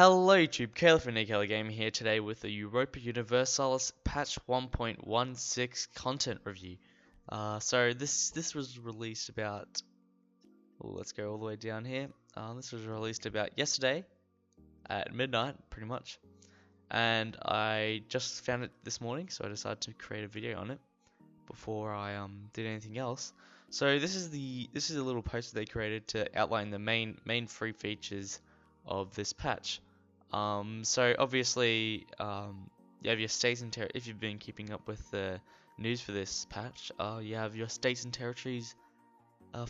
Hello YouTube, Caleb from NatoCaloGaming here today with the Europa Universalis patch 1.16 content review. So this was released about, let's go all the way down here. This was released about yesterday at midnight, pretty much. And I just found it this morning, so I decided to create a video on it before I did anything else. So this is a little poster they created to outline the main free features of this patch. So obviously, you have your states and if you've been keeping up with the news for this patch, you have your states and territories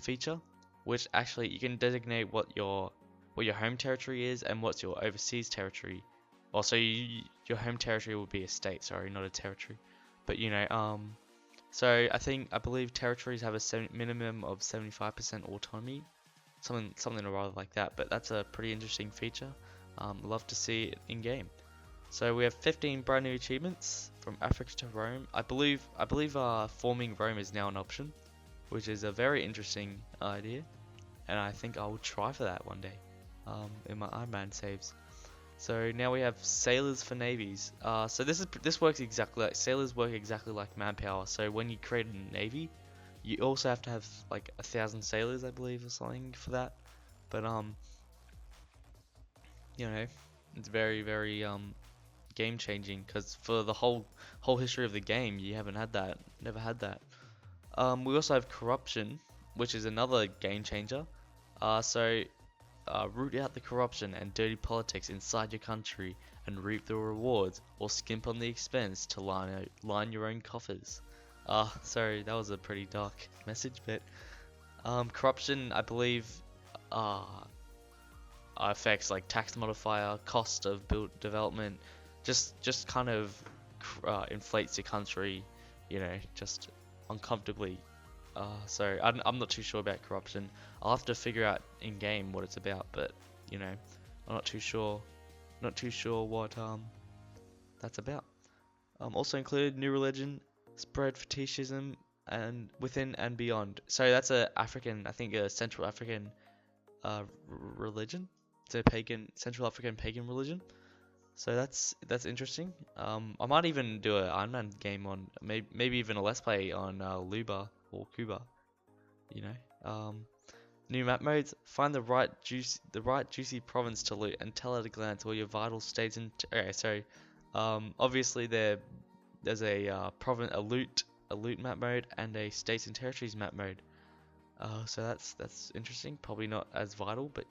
feature, which actually you can designate what your home territory is and what's your overseas territory. Also, your home territory would be a state, sorry, not a territory. But so I believe territories have a minimum of 75% autonomy, something or other like that. But that's a pretty interesting feature. Love to see it in game. So we have 15 brand new achievements from Africa to Rome. I believe forming Rome is now an option, which is a very interesting idea, and I think I will try for that one day in my Iron Man saves. So now we have sailors for navies. So this works exactly like sailors work exactly like manpower. So when you create a navy, you also have to have like 1,000 sailors, I believe, or something for that. But it's very game changing, because for the whole history of the game you haven't had that, never had that. We also have corruption, which is another game changer. Root out the corruption and dirty politics inside your country and reap the rewards, or skimp on the expense to line your own coffers. Sorry, that was a pretty dark message, but corruption, I believe, affects like tax modifier, cost of development, just kind of inflates your country, just uncomfortably. So I'm not too sure about corruption. I'll have to figure out in game what it's about, but I'm not too sure what that's about. Also included new religion, spread fetishism and within and beyond. So that's a Central African religion. It's a Central African pagan religion. So that's interesting. I might even do an Iron Man game on, maybe even a Let's Play on Luba or Cuba. New map modes. Find the right juicy province to loot and tell at a glance all your vital states and. Okay, so obviously there's a loot map mode and a states and territories map mode. So that's interesting. Probably not as vital, but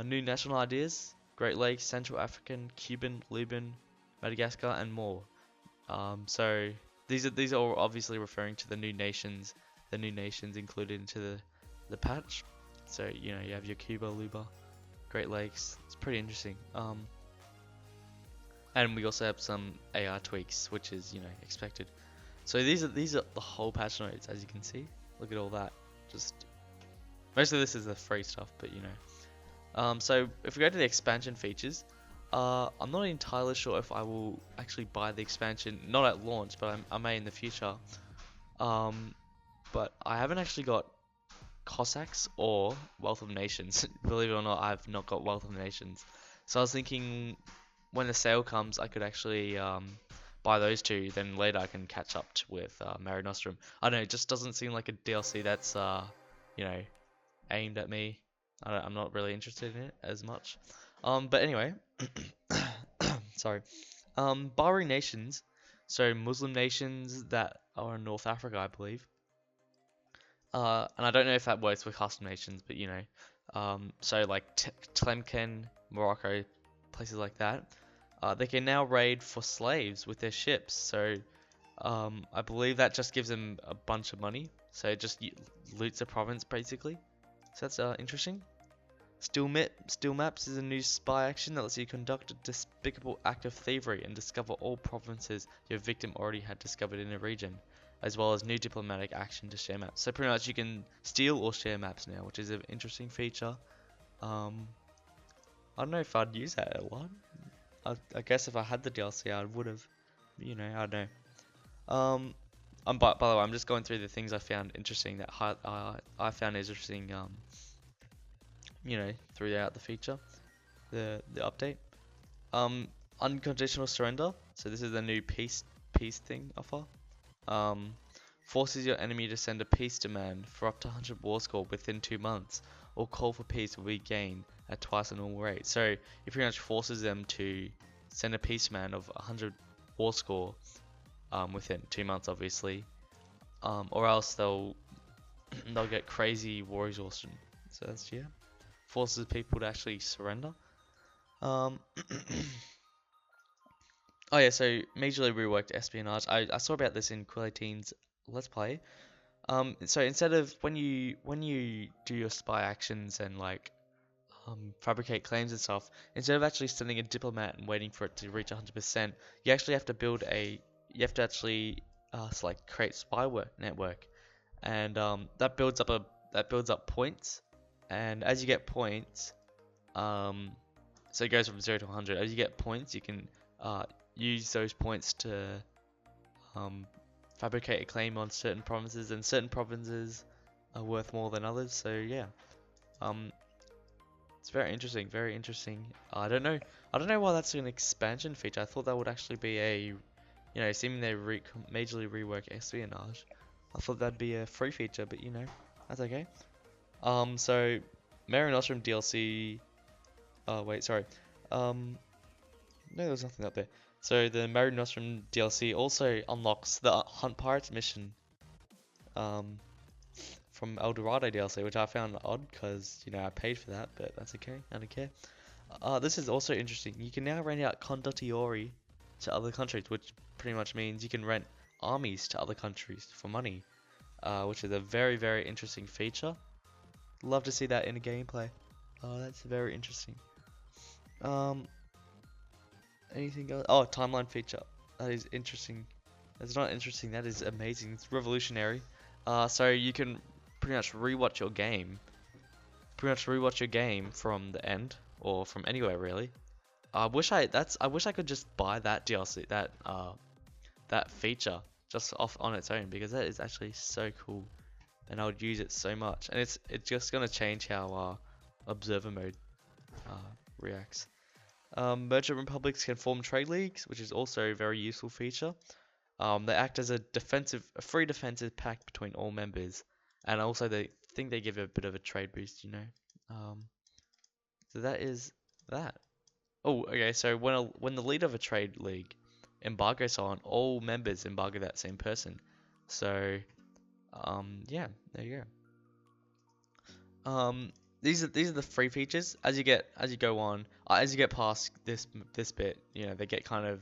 new national ideas. Great Lakes, Central African, Cuban, Libyan, Madagascar, and more. So these are all obviously referring to the new nations included into the patch. So you have your Cuba, Luba, Great Lakes. It's pretty interesting. And we also have some AR tweaks, which is expected. So these are the whole patch notes, as you can see. Look at all that. Just most of this is the free stuff, but so if we go to the expansion features, I'm not entirely sure if I will actually buy the expansion, not at launch, but I may in the future. But I haven't actually got Cossacks or Wealth of Nations. Believe it or not, I've not got Wealth of Nations. So I was thinking when the sale comes, I could actually buy those two. Then later I can catch up with Mare Nostrum. I don't know, it just doesn't seem like a DLC that's aimed at me. I'm not really interested in it as much. But anyway, sorry. Bahrain nations, so Muslim nations that are in North Africa, I believe. And I don't know if that works with custom nations, but so like Tlemcen, Morocco, places like that, they can now raid for slaves with their ships. So I believe that just gives them a bunch of money. So it just loots a province basically. So that's interesting. Still Maps is a new spy action that lets you conduct a despicable act of thievery and discover all provinces your victim already had discovered in a region, as well as new diplomatic action to share maps. So pretty much you can steal or share maps now, which is an interesting feature. I don't know if I'd use that a lot. I guess if I had the DLC, I would have. I don't know. By the way, I'm just going through the things I found interesting that I found interesting. Throughout the feature. the update. Um, Unconditional surrender. So this is the new peace thing offer. Um, Forces your enemy to send a peace demand for up to 100 war score within 2 months, or call for peace will be gained at twice the normal rate. So it pretty much forces them to send a peace demand of 100 war score within 2 months, obviously, or else they'll get crazy war exhaustion. So that's, yeah, forces people to actually surrender. Um, oh yeah, so majorly reworked espionage. I saw about this in Quill18's Let's Play. So instead of when you do your spy actions and like fabricate claims and stuff, instead of actually sending a diplomat and waiting for it to reach 100%, you actually have to you have to actually like create network, and that builds up points, and as you get points, um, so it goes from 0 to 100. As you get points, you can use those points to um, fabricate a claim on certain provinces, and certain provinces are worth more than others. So yeah, um, it's very interesting, very interesting. I don't know why that's an expansion feature. I thought that would actually be assuming they majorly rework espionage, I thought that'd be a free feature, but that's okay. So Mare Nostrum DLC. Oh wait, sorry. Um, no, there was nothing up there. So the Mare Nostrum DLC also unlocks the Hunt Pirates mission. Um, from El Dorado DLC, which I found odd because I paid for that, but that's okay. I don't care. This is also interesting. You can now rent out condottieri to other countries, which pretty much means you can rent armies to other countries for money, which is a very, very interesting feature. Love to see that in a gameplay. That's very interesting. Um, Anything else? Oh, timeline feature. That is interesting. That's not interesting. That is amazing. It's revolutionary. So you can pretty much rewatch your game. Pretty much rewatch your game from the end or from anywhere really. I wish I could just buy that DLC, that feature just off on its own, because that is actually so cool, and I would use it so much. And it's just gonna change how observer mode reacts. Merchant republics can form trade leagues, which is also a very useful feature. They act as a free defensive pact between all members, and also they think they give a bit of a trade boost. So that is that. Oh, okay. So when the leader of a trade league embargoes someone, all members embargo that same person. So, yeah, there you go. These are the free features. As you go on, as you get past this bit, they get kind of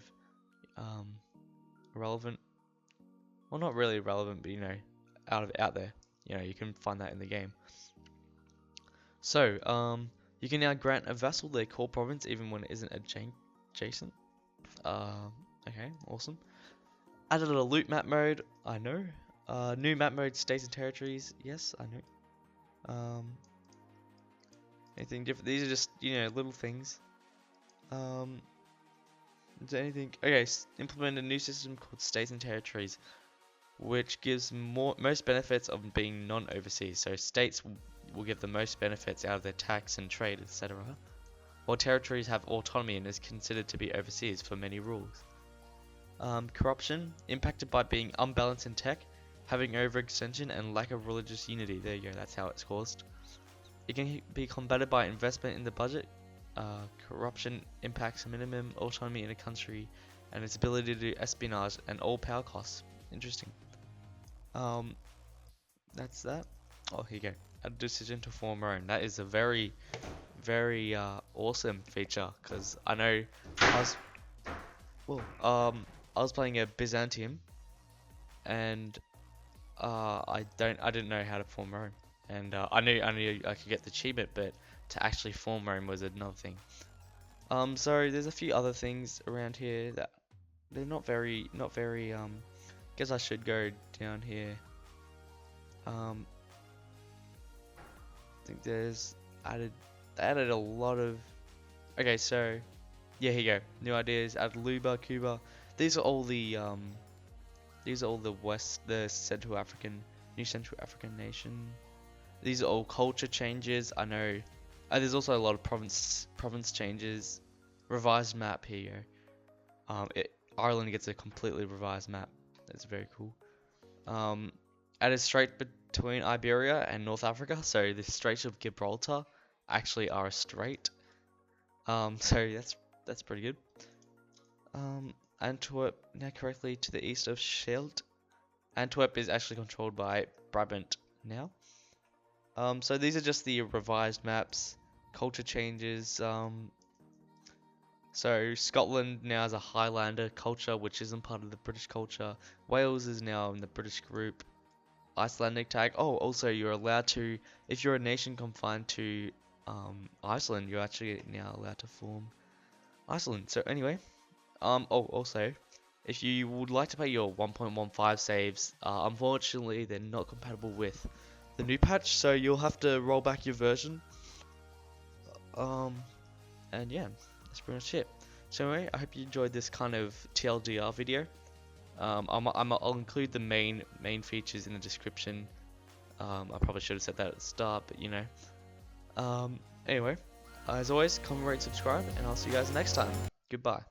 relevant. Well, not really relevant, but out there. You can find that in the game. So, you can now grant a vassal their core province even when it isn't adjacent. Okay, awesome. Added a loot map mode, I know. New map mode, states and territories, yes, I know. Anything different? These are just, little things. Is there anything? Okay, implement a new system called states and territories, which gives most benefits of being non-overseas. So states will give the most benefits out of their tax and trade, etc. While territories have autonomy and is considered to be overseas for many rules. Corruption, impacted by being unbalanced in tech, having overextension, and lack of religious unity. There you go, that's how it's caused. It can be combated by investment in the budget. Corruption impacts minimum autonomy in a country and its ability to do espionage and all power costs. Interesting. That's that. Oh, here you go. A decision to form our own. That is a very, very awesome feature, because I know I was I was playing a Byzantium, and I didn't know how to form Rome, and I knew I could get the achievement, but to actually form Rome was another thing. So there's a few other things around here that they're not very guess I should go down here. I think they added a lot of. Okay, so yeah, here you go. New ideas. Add Luba, Cuba. These are all the the Central African, new Central African nation. These are all culture changes. I know There's also a lot of province changes. Revised map here you go. Ireland gets a completely revised map. That's very cool. Added strait between Iberia and North Africa. So the Strait of Gibraltar actually are a strait. So that's pretty good. Antwerp now correctly to the east of Scheldt. Antwerp is actually controlled by Brabant now. So these are just the revised maps. Culture changes. So Scotland now has a Highlander culture, which isn't part of the British culture. Wales is now in the British group. Icelandic tag. Oh, also you're allowed to, if you're a nation confined to Iceland, you're actually now allowed to form Iceland. So anyway, oh, also, if you would like to play your 1.15 saves, unfortunately they're not compatible with the new patch, so you'll have to roll back your version. And yeah, that's pretty much it. So anyway, I hope you enjoyed this kind of TLDR video. I'll include the main features in the description. I probably should have said that at the start, but you know. Anyway, as always, comment, rate, subscribe, and I'll see you guys next time. Goodbye.